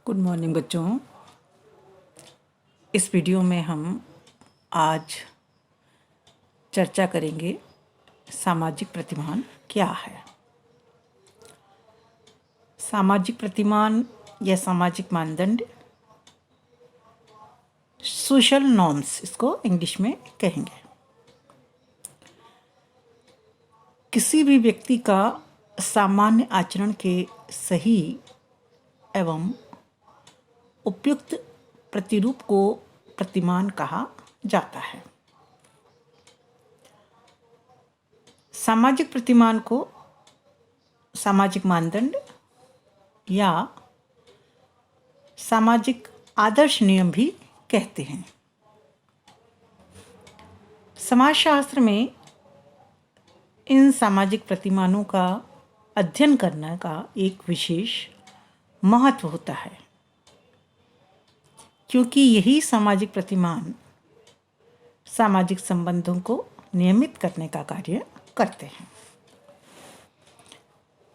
Good morning बच्चों। इस video में हम आज चर्चा करेंगे सामाजिक प्रतिमान क्या है। सामाजिक प्रतिमान या सामाजिक मानदंड, सोशल नॉर्म्स इसको इंग्लिश में कहेंगे। किसी भी व्यक्ति का सामान्य आचरण के सही एवं उपयुक्त प्रतिरूप को प्रतिमान कहा जाता है। सामाजिक प्रतिमान को सामाजिक मानदंड या सामाजिक आदर्श नियम भी कहते हैं। समाजशास्त्र में इन सामाजिक प्रतिमानों का अध्ययन करने का एक विशेष महत्व होता है, क्योंकि यही सामाजिक प्रतिमान सामाजिक संबंधों को नियमित करने का कार्य करते हैं।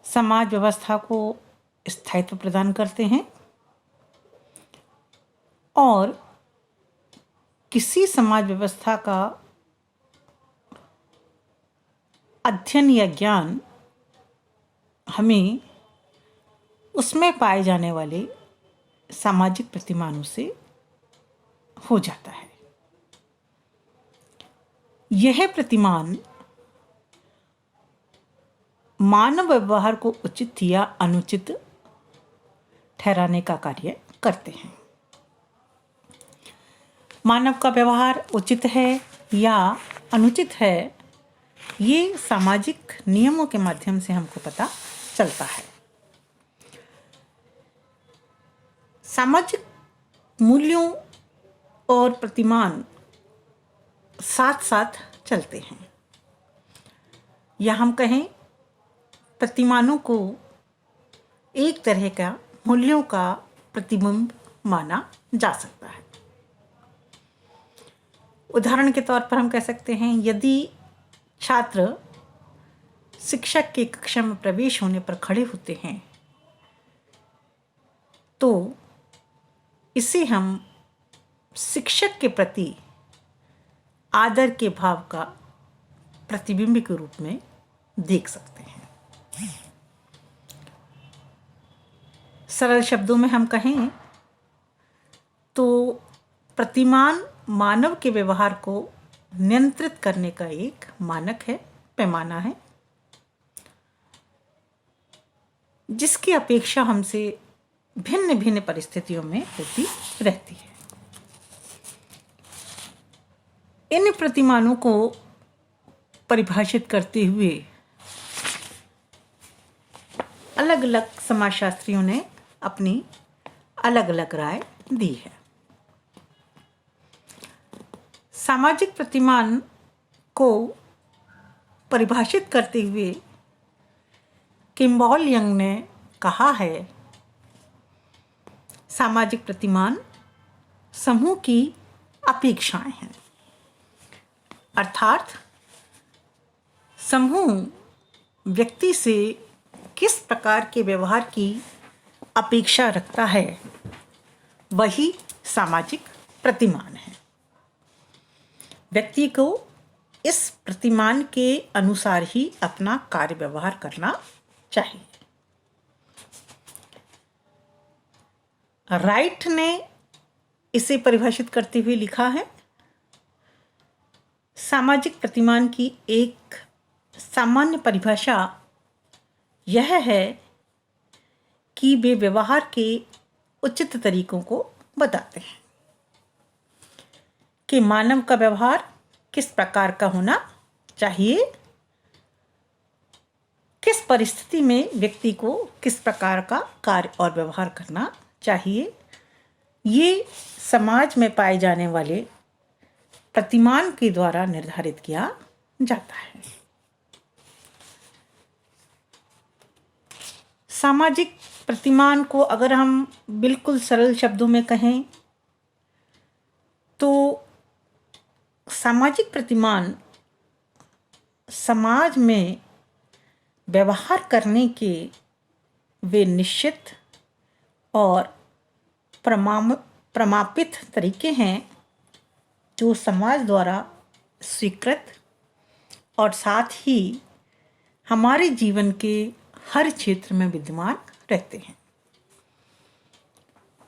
समाज व्यवस्था को स्थायित्व प्रदान करते हैं और किसी समाज व्यवस्था का अध्ययन या ज्ञान हमें उसमें पाए जाने वाले सामाजिक प्रतिमानों से हो जाता है। यह प्रतिमान मानव व्यवहार को उचित या अनुचित ठहराने का कार्य करते हैं। मानव का व्यवहार उचित है या अनुचित है, ये सामाजिक नियमों के माध्यम से हमको पता चलता है। सामाजिक मूल्यों और प्रतिमान साथ साथ चलते हैं, या हम कहें प्रतिमानों को एक तरह का मूल्यों का प्रतिबिंब माना जा सकता है। उदाहरण के तौर पर हम कह सकते हैं, यदि छात्र शिक्षक के कक्षा में प्रवेश होने पर खड़े होते हैं तो इसे हम शिक्षक के प्रति आदर के भाव का प्रतिबिंब के रूप में देख सकते हैं। सरल शब्दों में हम कहें तो प्रतिमान मानव के व्यवहार को नियंत्रित करने का एक मानक है, पैमाना है, जिसकी अपेक्षा हमसे भिन्न भिन्न परिस्थितियों में होती रहती है। इन प्रतिमानों को परिभाषित करते हुए अलग अलग समाजशास्त्रियों ने अपनी अलग अलग राय दी है। सामाजिक प्रतिमान को परिभाषित करते हुए किम्बॉल यंग ने कहा है, सामाजिक प्रतिमान समूह की अपेक्षाएं हैं, अर्थात समूह व्यक्ति से किस प्रकार के व्यवहार की अपेक्षा रखता है, वही सामाजिक प्रतिमान है। व्यक्ति को इस प्रतिमान के अनुसार ही अपना कार्य व्यवहार करना चाहिए। राइट ने इसे परिभाषित करते हुए लिखा है, सामाजिक प्रतिमान की एक सामान्य परिभाषा यह है कि वे व्यवहार के उचित तरीकों को बताते हैं कि मानव का व्यवहार किस प्रकार का होना चाहिए, किस परिस्थिति में व्यक्ति को किस प्रकार का कार्य और व्यवहार करना चाहिए। ये समाज में पाए जाने वाले प्रतिमान के द्वारा निर्धारित किया जाता है। सामाजिक प्रतिमान को अगर हम बिल्कुल सरल शब्दों में कहें तो सामाजिक प्रतिमान समाज में व्यवहार करने के वे निश्चित और प्रमापित तरीके हैं जो समाज द्वारा स्वीकृत और साथ ही हमारे जीवन के हर क्षेत्र में विद्यमान रहते हैं।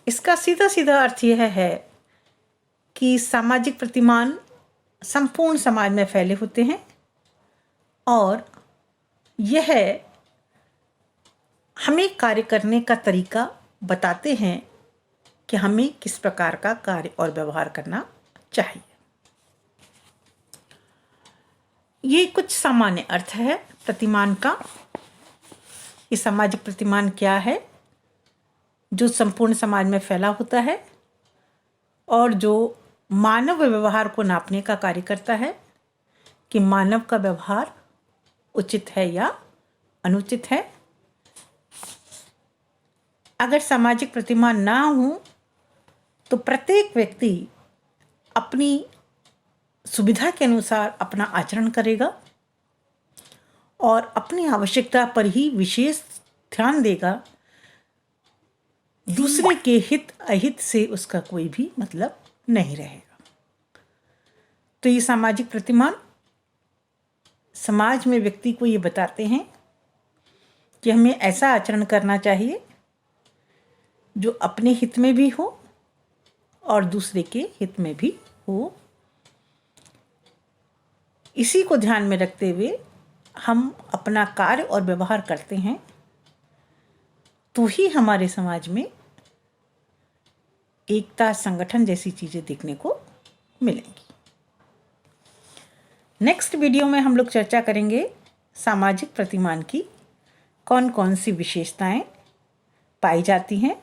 इसका सीधा सीधा अर्थ यह है कि सामाजिक प्रतिमान संपूर्ण समाज में फैले होते हैं और यह हमें कार्य करने का तरीका बताते हैं कि हमें किस प्रकार का कार्य और व्यवहार करना चाहिए। ये कुछ सामान्य अर्थ है प्रतिमान का। ये सामाजिक प्रतिमान क्या है जो संपूर्ण समाज में फैला होता है और जो मानव व्यवहार को नापने का कार्य करता है कि मानव का व्यवहार उचित है या अनुचित है। अगर सामाजिक प्रतिमान ना हो तो प्रत्येक व्यक्ति अपनी सुविधा के अनुसार अपना आचरण करेगा और अपनी आवश्यकता पर ही विशेष ध्यान देगा। दूसरे के हित अहित से उसका कोई भी मतलब नहीं रहेगा। तो ये सामाजिक प्रतिमान समाज में व्यक्ति को ये बताते हैं कि हमें ऐसा आचरण करना चाहिए जो अपने हित में भी हो और दूसरे के हित में भी हो। इसी को ध्यान में रखते हुए हम अपना कार्य और व्यवहार करते हैं तो ही हमारे समाज में एकता, संगठन जैसी चीज़ें देखने को मिलेंगी। नेक्स्ट वीडियो में हम लोग चर्चा करेंगे सामाजिक प्रतिमान की कौन कौन सी विशेषताएं पाई जाती हैं